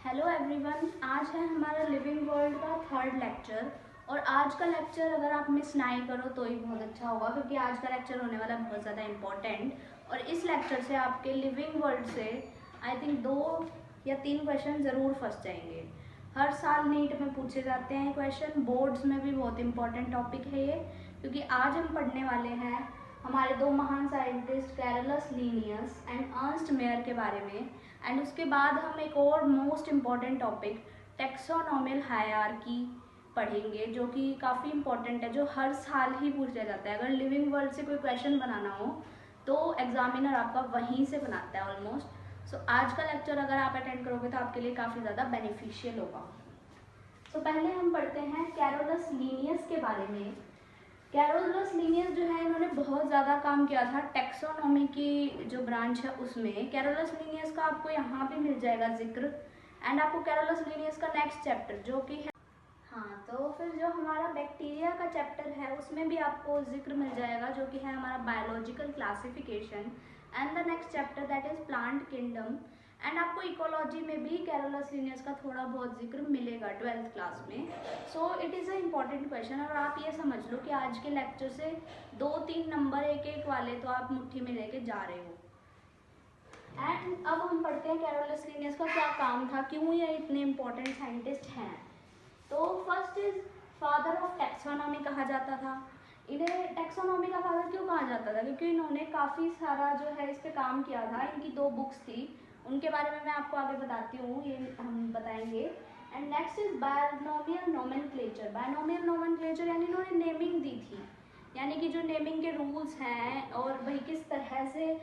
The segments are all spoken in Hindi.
हेलो एवरीवन, आज है हमारा लिविंग वर्ल्ड का थर्ड लेक्चर। और आज का लेक्चर अगर आप मिस नहीं करो तो ही बहुत अच्छा होगा, क्योंकि आज का लेक्चर होने वाला है बहुत ज़्यादा इम्पोर्टेंट। और इस लेक्चर से आपके लिविंग वर्ल्ड से आई थिंक 2 या 3 क्वेश्चन ज़रूर फंस जाएंगे। हर साल नीट में पूछे जाते हैं क्वेश्चन, बोर्ड्स में भी बहुत इंपॉर्टेंट टॉपिक है ये, क्योंकि आज हम पढ़ने वाले हैं हमारे 2 महान scientist Carolus Linnaeus and Ernst Mayr के बारे में। एंड उसके बाद हम एक और मोस्ट इम्पॉर्टेंट टॉपिक टेक्सोनोमियल हायरार्की पढ़ेंगे, जो कि काफ़ी इंपॉर्टेंट है, जो हर साल ही पूछा जाता है। अगर लिविंग वर्ल्ड से कोई क्वेश्चन बनाना हो तो एग्जामिनर आपका वहीं से बनाता है ऑलमोस्ट। सो आज का लेक्चर अगर आप अटेंड करोगे तो आपके लिए काफ़ी ज़्यादा बेनिफिशियल होगा। तो पहले हम पढ़ते हैं कैरोलस लीनियस के बारे में। कैरोलस लीनियस जो है, इन्होंने बहुत ज़्यादा काम किया था टेक्सोनॉमी की जो ब्रांच है उसमें। कैरोलस लीनियस का आपको यहाँ पे मिल जाएगा जिक्र। एंड आपको कैरोलस लीनियस का नेक्स्ट चैप्टर जो कि है, हाँ, तो फिर जो हमारा बैक्टीरिया का चैप्टर है उसमें भी आपको जिक्र मिल जाएगा, जो कि है हमारा biological classification. And the next chapter that is plant kingdom. And आपको इकोलॉजी में भी कैरोलस लीनियस का थोड़ा बहुत जिक्र मिलेगा 12th क्लास में। So it is a important question. और आप ये समझ लो कि आज के लेक्चर से 2-3 नंबर एक एक वाले तो आप मुट्ठी में लेके जा रहे हो। एंड अब हम पढ़ते हैं कैरोलस लीनियस का क्या काम था, क्यों ये इतने इम्पोर्टेंट साइंटिस्ट हैं। तो first is father of taxonomy कहा जाता था। इन्हें टैक्सोनॉमी का फादर क्यों कहा जाता था? क्योंकि इन्होंने काफ़ी सारा जो है इस पे काम किया था। इनकी 2 बुक्स थी, उनके बारे में मैं आपको आगे बताती हूँ, ये हम बताएंगे। And next is binomial nomenclature. Binomial nomenclature यानी इन्होंने नेमिंग दी थी, यानी कि जो नेमिंग के रूल्स हैं और वही किस तरह से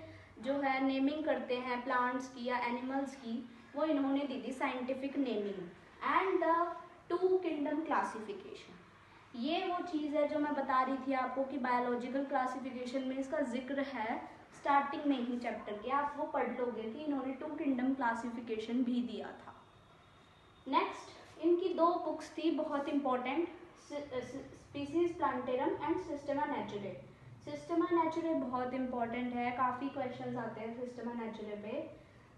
जो है नेमिंग करते हैं प्लांट्स की या एनिमल्स की, वो इन्होंने दी थी, scientific naming. And the 2 kingdom classification, ये वो चीज़ है जो मैं बता रही थी आपको कि बायोलॉजिकल क्लासिफिकेशन में इसका जिक्र है स्टार्टिंग में ही चैप्टर के, आप वो पढ़ लोगे कि इन्होंने 2 किंगडम क्लासिफिकेशन भी दिया था। नेक्स्ट इनकी 2 बुक्स थी बहुत important, Species Plantarum and Systema Naturae. Systema Naturae बहुत इंपॉर्टेंट है, काफ़ी क्वेश्चंस आते हैं सिस्टेमा नेचुरे पे।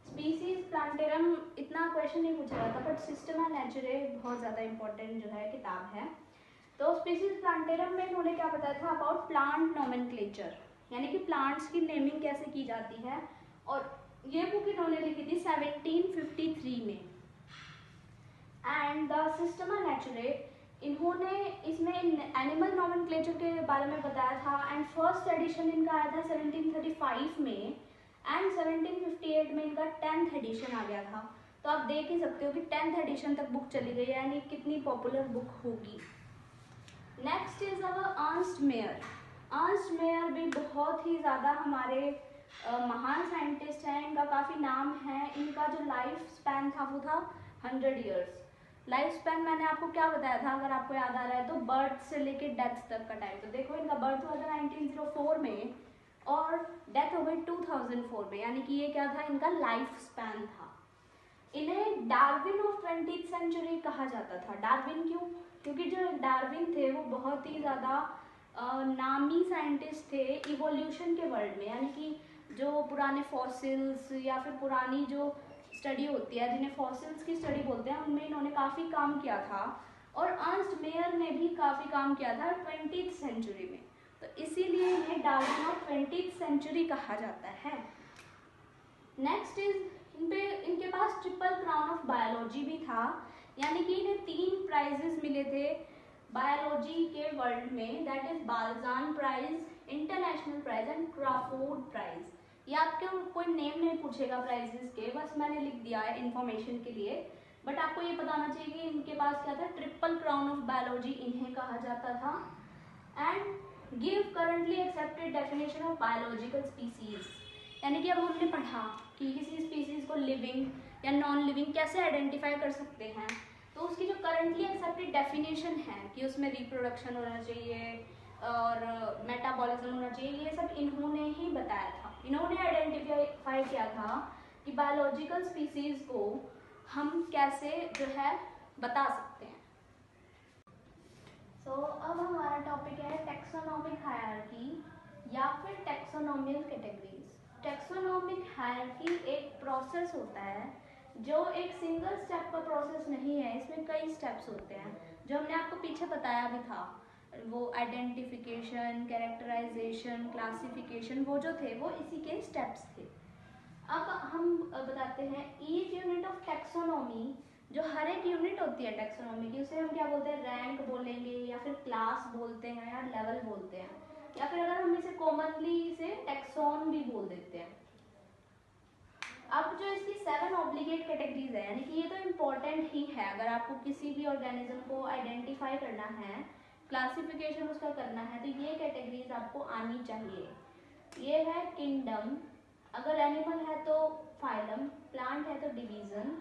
स्पीसीज प्लांटेरम इतना क्वेश्चन नहीं पूछा जाता, बट सिस्टेमा नेचुरे बहुत ज़्यादा इंपॉर्टेंट जो है किताब है। तो स्पीसीज प्लांटेरम में इन्होंने क्या बताया था अबाउट प्लांट नोमेनक्लेचर, यानी कि प्लांट्स की नेमिंग कैसे की जाती है। और ये बुक इन्होंने लिखी थी 1753 में। एंड द सिस्टेमा नेचुरे, इन्होंने इसमें एनिमल नोमेनक्लेचर के बारे में बताया था। एंड फर्स्ट एडिशन इनका आया था 1735 में। एंड 1758 में इनका 10th एडिशन आ गया था। तो आप देख ही सकते हो कि 10th एडिशन तक बुक चली गई है, यानी कितनी पॉपुलर बुक होगी। Next is our Ernst Mayr. Ernst Mayr भी बहुत ही ज़्यादा हमारे महान साइंटिस्ट हैं, इनका काफ़ी नाम है। इनका जो लाइफ स्पैन था वो था 100 ईयर्स। लाइफ स्पैन मैंने आपको क्या बताया था, अगर आपको याद आ रहा है तो, बर्थ से लेके डेथ तक का टाइम। तो देखो इनका बर्थ हुआ था 1904 में और डेथ हो गई 2004 में, यानी कि ये क्या था, इनका लाइफ स्पैन था। इन्हें डार्विन ऑफ 20th सेंचुरी कहा जाता था। डार्विन क्यों? क्योंकि जो डार्विन थे वो बहुत ही ज़्यादा नामी साइंटिस्ट थे इवोल्यूशन के वर्ल्ड में, यानी कि जो पुराने फॉसिल्स या फिर पुरानी जो स्टडी होती है जिन्हें फॉसिल्स की स्टडी बोलते हैं, उनमें इन्होंने काफ़ी काम किया था। और अर्नस्ट मेयर ने भी काफ़ी काम किया था 20th सेंचुरी में, तो इसीलिए इन्हें डार्विन ऑफ 20th सेंचुरी कहा जाता है। नेक्स्ट इज इनके पास ट्रिपल क्राउन ऑफ बायोलॉजी भी था, यानी कि इन्हें 3 प्राइजेस मिले थे बायोलॉजी के वर्ल्ड में, that is Balzan prize, international prize and Crafoord prize. ये आपके कोई नेम नहीं पूछेगा प्राइजेस के, बस मैंने लिख दिया है इंफॉर्मेशन के लिए। बट आपको ये बताना चाहिए कि इनके पास क्या था, ट्रिपल क्राउन ऑफ बायोलॉजी इन्हें कहा जाता था। And give currently accepted definition of biological species, यानी कि अब हमने पढ़ा कि किसी स्पीसीज को लिविंग या नॉन लिविंग कैसे आइडेंटिफाई कर सकते हैं। तो उसकी जो करंटली एक्सेप्टेड डेफिनेशन है कि उसमें रिप्रोडक्शन होना चाहिए और मेटाबॉलिज्म होना चाहिए, ये सब इन्होंने ही बताया था। इन्होंने आइडेंटिफाई किया था कि बायोलॉजिकल स्पीसीज को हम कैसे जो है बता सकते हैं। सो अब हमारा टॉपिक है टैक्सोनॉमिक हायरार्की या फिर टैक्सोनॉमियल कैटेगरीज। टैक्सोनॉमिक हायरार्की एक प्रोसेस होता है जो एक सिंगल स्टेप का प्रोसेस नहीं है, इसमें कई स्टेप्स होते हैं जो हमने आपको पीछे बताया भी था। वो आइडेंटिफिकेशन, कैरेक्टराइजेशन, क्लासिफिकेशन, वो जो थे वो इसी के स्टेप्स थे। अब हम बताते हैं ईच यूनिट ऑफ टैक्सोनॉमी, जो हर एक यूनिट होती है टैक्सोनॉमी की, उसे हम क्या बोलते हैं, रैंक बोलेंगे या फिर क्लास बोलते हैं या लेवल बोलते हैं, या फिर अगर हम इसे कॉमनली इसे टैक्सॉन भी बोल देते हैं। अब जो इसकी 7 ऑब्लिगेट कैटेगरीज है, यानी कि ये तो इम्पोर्टेंट ही है अगर आपको किसी भी ऑर्गेनिज्म को आइडेंटिफाई करना है, क्लासिफिकेशन उसका करना है, तो ये कैटेगरीज आपको आनी चाहिए। ये है किंगडम, अगर एनिमल है तो फाइलम, प्लांट है तो division,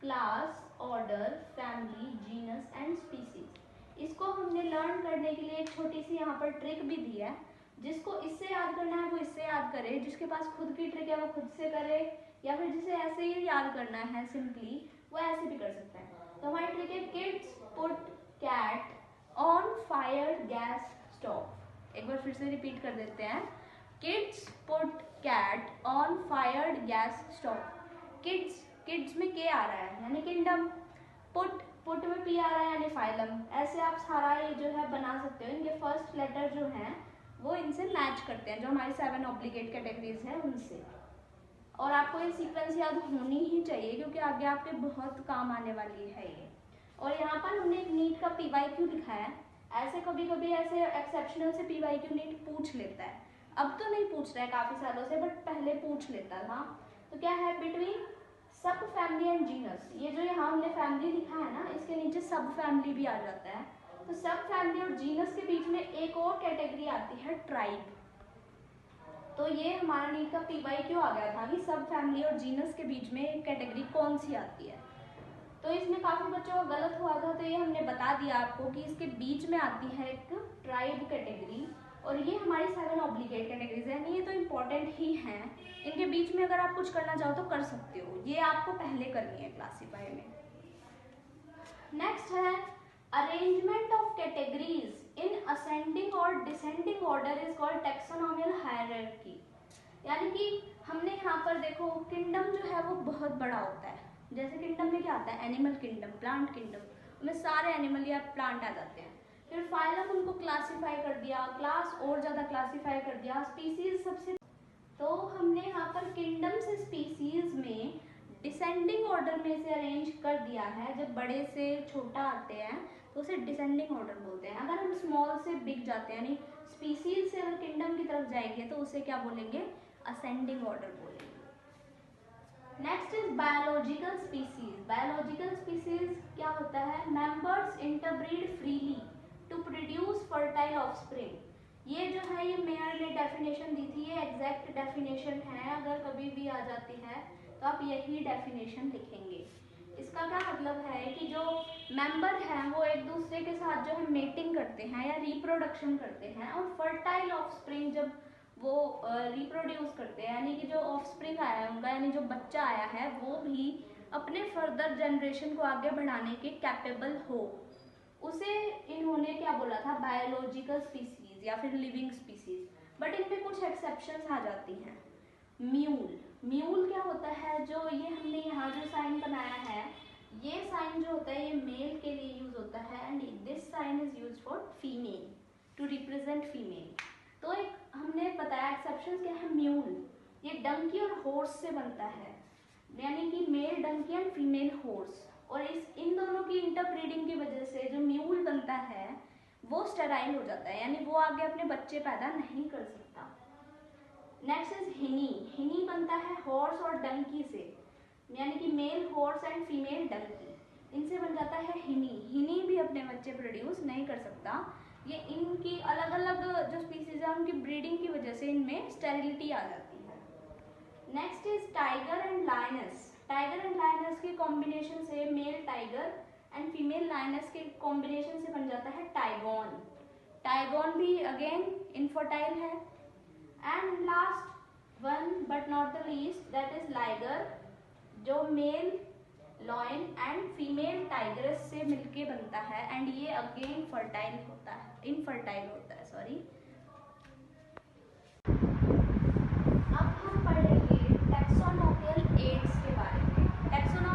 class, order, family, genus and species. इसको हमने लर्न करने के लिए एक छोटी सी यहाँ पर ट्रिक भी दी है। जिसको इससे याद करना है वो इससे याद करे, जिसके पास खुद की ट्रिक है वो खुद से करे, या फिर जिसे ऐसे ही याद करना है सिंपली, वो ऐसे भी कर सकता है। तो हमारी ट्रिक है kids put cat on fire gas stove. एक बार फिर से रिपीट कर देते हैं, kids put cat on fired gas stove. Kids में के आ रहा है यानी किंगडम, पुट में पी आ रहा है यानी फाइलम। ऐसे आप सारा ये जो है बना सकते हो, इनके फर्स्ट लेटर जो हैं वो इनसे मैच करते हैं, जो हमारी 7 ऑब्लिगेट कैटेगरीज हैं उनसे। और आपको ये सीक्वेंस याद होनी ही चाहिए क्योंकि आगे आपके बहुत काम आने वाली है ये। और यहाँ पर हमने एक नीट का PYQ लिखा है। ऐसे कभी कभी ऐसे एक्सेप्शनल से PYQ नीट पूछ लेता है, अब तो नहीं पूछ रहा है काफ़ी सालों से, बट पहले पूछ लेता था। तो क्या है, बिटवीन सब फैमिली एंड जीनस, ये जो यहाँ हमने फैमिली लिखा है ना, इसके नीचे सब फैमिली भी आ जाता है। तो सब फैमिली और जीनस के बीच में एक और कैटेगरी आती है, ट्राइब। तो ये हमारा नीट का PYQ आ गया था कि सब फैमिली और जीनस के बीच में एक कैटेगरी कौन सी आती है। तो इसमें काफ़ी बच्चों का गलत हुआ था, तो ये हमने बता दिया आपको कि इसके बीच में आती है एक ट्राइब कैटेगरी, और ये हमारी 7 ऑब्लिगेट कैटेगरीज है, ये तो इम्पोर्टेंट ही हैं। इनके बीच में अगर आप कुछ करना चाहो तो कर सकते हो, ये आपको पहले करनी है क्लासीफाई में। नेक्स्ट है arrangement of categories in ascending और descending order is called taxonomical hierarchy. यानी कि हमने यहाँ पर देखो, किंगडम जो है वो बहुत बड़ा होता है। जैसे किंगडम में क्या आता है, एनिमल किंगडम, प्लांट किंगडम, उनमें सारे एनिमल या प्लांट आ जाते हैं। फिर फाइलम उनको क्लासीफाई कर दिया, क्लास और ज़्यादा क्लासीफाई कर दिया, स्पीसीज सबसे। तो हमने यहाँ पर किंगडम से स्पीसीज में डिसेंडिंग ऑर्डर में से अरेंज कर दिया है। जब बड़े से छोटा आते हैं तो उसे डिसेंडिंग ऑर्डर बोलते हैं। अगर हम स्मॉल से बिग जाते हैं, यानी स्पीसीज से अगर किंगडम की तरफ जाएंगे तो उसे क्या बोलेंगे, असेंडिंग ऑर्डर बोलेंगे। Next is biological species. Biological species क्या होता है, members interbreed freely to produce fertile offspring. ये जो है ये मेयर ने डेफिनेशन दी थी, ये एग्जैक्ट डेफिनेशन है, अगर कभी भी आ जाती है तो आप यही डेफिनेशन लिखेंगे। इसका क्या मतलब है कि जो मेंबर हैं वो एक दूसरे के साथ जो है मेटिंग करते हैं या रिप्रोडक्शन करते हैं, और फर्टाइल ऑफस्प्रिंग जब वो रिप्रोड्यूस करते हैं, यानी कि जो ऑफस्प्रिंग आया है उनका, यानी जो बच्चा आया है वो भी अपने फर्दर जनरेशन को आगे बढ़ाने के कैपेबल हो, उसे इन्होंने क्या बोला था, बायोलॉजिकल स्पीसीज या फिर लिविंग स्पीसीज। बट इनमें कुछ एक्सेप्शंस आ जाती हैं। म्यूल क्या होता है, जो ये हमने यहाँ जो साइन बनाया है, ये साइन जो होता है ये मेल के लिए यूज होता है, and this sign is use for female, to represent female. तो एक हमने बताया एक्सेप्शंस क्या है, म्यूल ये डंकी और हॉर्स से बनता है, यानी कि male donkey and female horse, और इन दोनों की इंटरब्रीडिंग की वजह से जो म्यूल बनता है वो स्टेराइल हो जाता है, यानी वो आगे अपने बच्चे पैदा नहीं कर सकता। नेक्स्ट इज हिनी बनता है हॉर्स और डंकी से, यानी कि male horse and female donkey, इनसे बन जाता है हिनी भी अपने बच्चे प्रोड्यूस नहीं कर सकता। ये इनकी अलग अलग जो स्पीसीज है उनकी ब्रीडिंग की वजह से इनमें स्टेरिलिटी आ जाती है। Next is tiger and lioness. Tiger and lioness के कॉम्बिनेशन से male tiger and female lioness के कॉम्बिनेशन से बन जाता है टाइगॉन। टाइगॉन भी अगेन इनफर्टाइल है। And last one but not the least, that is liger, जो male lion and female tigress से मिलके बनता है, एंड ये अगेन इनफर्टाइल होता है, सॉरी। अब हम पढ़ेंगे टैक्सोनॉमिकल एड्स के बारे में। टैक्सोनॉमी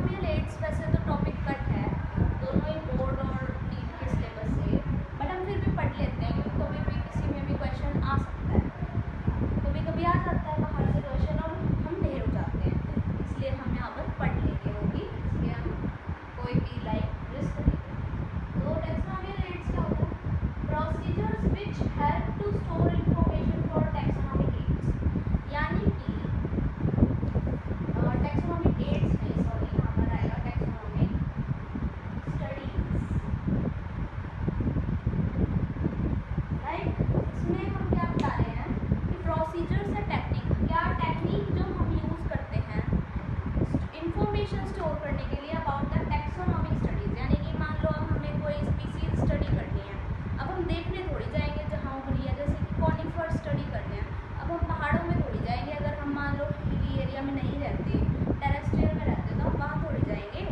इंफॉर्मेशन स्टोर करने के लिए अबाउट द टैक्सोनॉमिक स्टडीज, यानी कि मान लो अब हमें कोई स्पीसीज स्टडी करनी है, अब हम देखने थोड़ी जाएंगे जहाँ उगरी है, जैसे कि कॉनिफर स्टडी करते हैं, अब हम पहाड़ों में थोड़ी जाएंगे, अगर हम मान लो हिली एरिया में नहीं रहते, टेरेस्ट्रियल में रहते, तो हम वहाँ थोड़ी जाएंगे।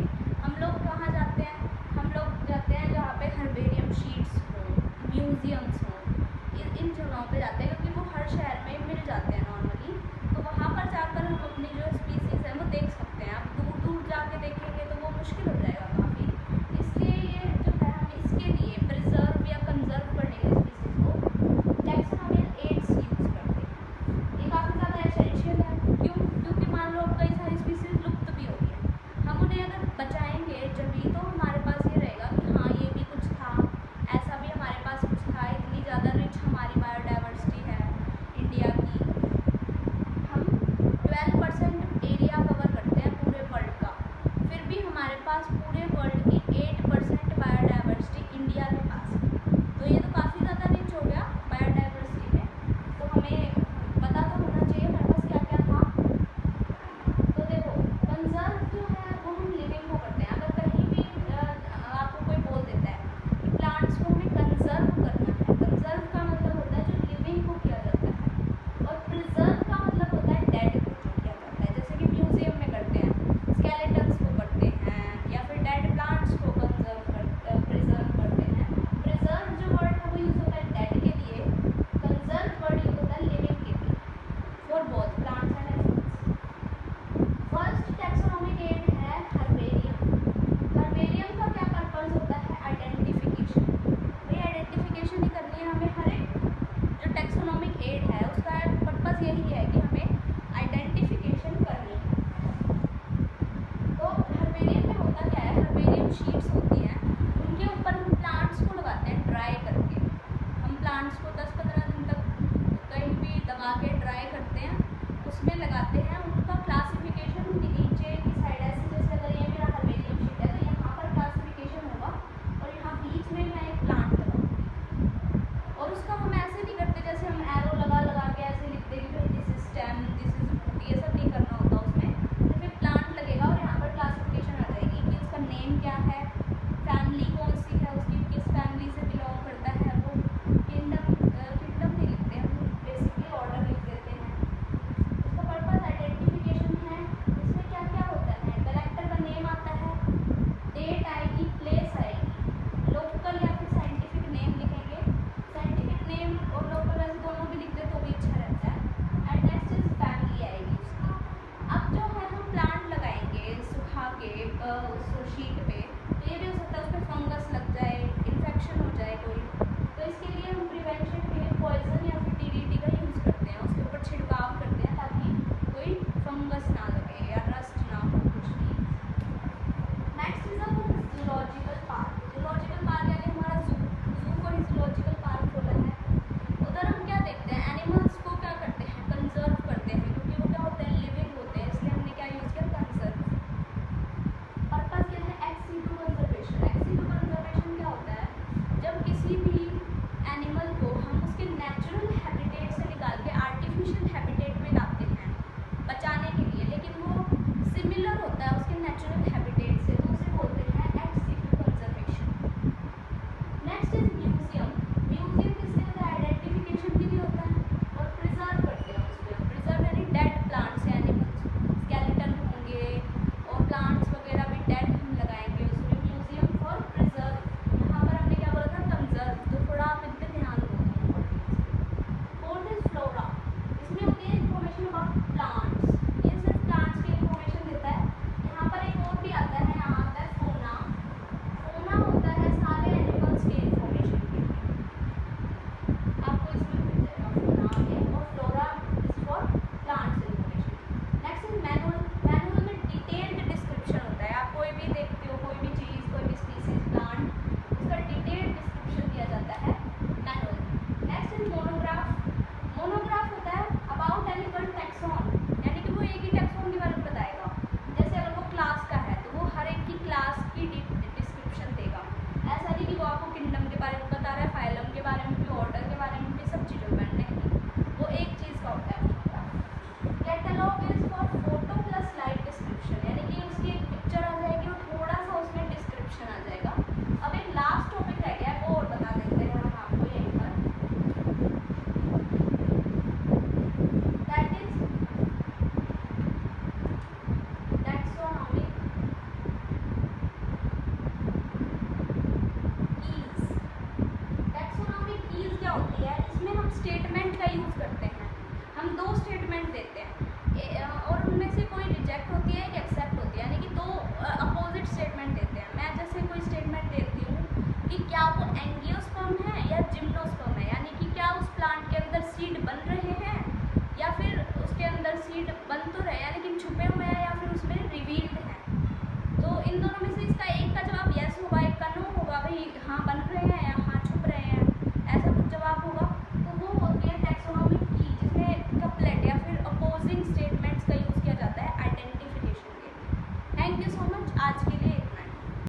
हम लोग कहाँ जाते हैं, हम लोग जाते हैं जहाँ पे हर्बेरियम शीट्स हो, म्यूजियम्स हो, इन जगहों पे जाते हैं, क्योंकि वो हर शहर में मिल जाते हैं नॉर्मली, तो वहाँ पर जाकर हम अपनी जो स्पीसीज है वो देख सकते हैं। आप दूर दूर जाके देखेंगे तो वो मुश्किल हो जाएगा काफ़ी, इसलिए ये जो है हम इसके लिए प्रिजर्व या कंजर्व करने के लिए स्पीसीज को टैक्सोनॉमिकल एड्स यूज़ करते हैं। ये काफ़ी ज़्यादा एसेंशियल है, क्यों? क्योंकि मान लो कई सारी स्पीसीज लुप्त भी हो गई है, हम उन्हें अगर बचाएंगे जभी तो हमारे पास ये रहेगा कि हाँ ये भी कुछ था, ऐसा भी हमारे पास कुछ था, इतनी ज़्यादा रिच हमारी बायोडाइवर्सिटी है इंडिया की। हम 12% एरिया कवर करते हैं पूरे वर्ल्ड का, फिर भी हमारे पास पूरे वर्ल्ड की 8% बायोडाइवर्सिटी इंडिया के पास है, तो ये तो काफ़ी ज़्यादा रिच हो गया बायोडाइवर्सिटी में। तो हमें पता तो होना चाहिए हमारे पास क्या क्या था। तो देखो कंजर्व जो है वो हम लिविंग को करते हैं। अगर कहीं भी आपको कोई बोल देता है कि प्लांट्स को हमें कंजर्व करना है, कंजर्व का मतलब होता है जो लिविंग को किया जाता है, और प्रिजर्व का मतलब होता है डेड को जो किया जाता है, जैसे कि म्यूजियम में करते हैं, स्केलेटन्स को करते हैं, या फिर डेड प्लांट्स को प्रिजर्व करते हैं। प्रिजर्व जो वर्ड है वो यूज़ होता है डेड के लिए, कंजर्व वर्ड यूज़ होता है लिविंग के लिए, for both plants and animals. First taxonomic aid है हर्बेरियम। हर्बेरियम का क्या पर्पस होता है? आइडेंटिफिकेशन। भाई आइडेंटिफिकेशन ही करनी है हमें, हर एक जो टैक्सोनॉमिक एड है उसका पर्पस यही है कि हमें आइडेंटिफिकेशन करनी है। तो हर्बेरियम में होता क्या है, हर्बेरियम शीट्स होती हैं, उनके ऊपर हम प्लांट्स को लगाते हैं ड्राई करके। हम प्लांट्स को 10-15 दिन तक कहीं भी दबा के ड्राई करते हैं, उसमें लगाते हैं, उनका क्लासिफिकेशन नीचे की साइड ऐसे, जैसे अगर ये मेरा हर्बेरियम शीट है तो यहाँ पर क्लासिफिकेशन होगा, और यहाँ बीच में मैं एक प्लांट लगाऊंगी, और उसका हम ऐसे नहीं करते जैसे हम एरो लगा लगा के ऐसे लिखते हैं कि भाई this is stem, this is root, ये सब नहीं करना होता उसमें। सिर्फ एक प्लांट लगेगा और यहाँ पर क्लासिफिकेशन आ जाएगी कि उसका नेम क्या है, फैमिली कौन सी है उसकी, किस फैमिली से बिलोंग करता है वो, किंगडम नहीं लिखते हैं, बेसिकली ऑर्डर लिख देते हैं। उसका पर्पस आइडेंटिफिकेशन है। इसमें क्या क्या होता है, कलेक्टर का नेम आता है, डेट आएगी, प्लेस आएगी, लोकल या फिर साइंटिफिक नेम लिखेंगे, साइंटिफिक नेम और लोकल वैसे दोनों भी लिख दे तो भी अच्छा रहता है, एंड नेक्स्ट इज फैमिली आएगी उसकी। अब जो है हम प्लांट लगाएंगे सुखा के उस शीट पे, तो ये भी हो सकता है उस पर फंगस लग जाए, इन्फेक्शन हो जाए कोई, तो इसके लिए हम प्रिवेंशन के लिए पॉइजन या फिर DDT का यूज़ करते हैं, उसके ऊपर छिड़काव करते हैं ताकि कोई फंगस ना लगे या रस्ट ना हो कुछ भी। नेक्स्ट इज अब जूलॉजिकल पार्क। जूलॉजिकल पार्क यानी हमारा जू को ही जूलॉजिकल पार्क बोला है। उधर हम क्या देखते हैं, एनिमल्स को क्या करते हैं, कंजर्व करते हैं, क्योंकि वो क्या होते हैं, लिविंग होते हैं, इसलिए हमने क्या यूज़ किया, कंजर्व। पर्पस क्या है, ex situ conservation. Ex situ conservation क्या होता है, जब किसी भी हाँ बन रहे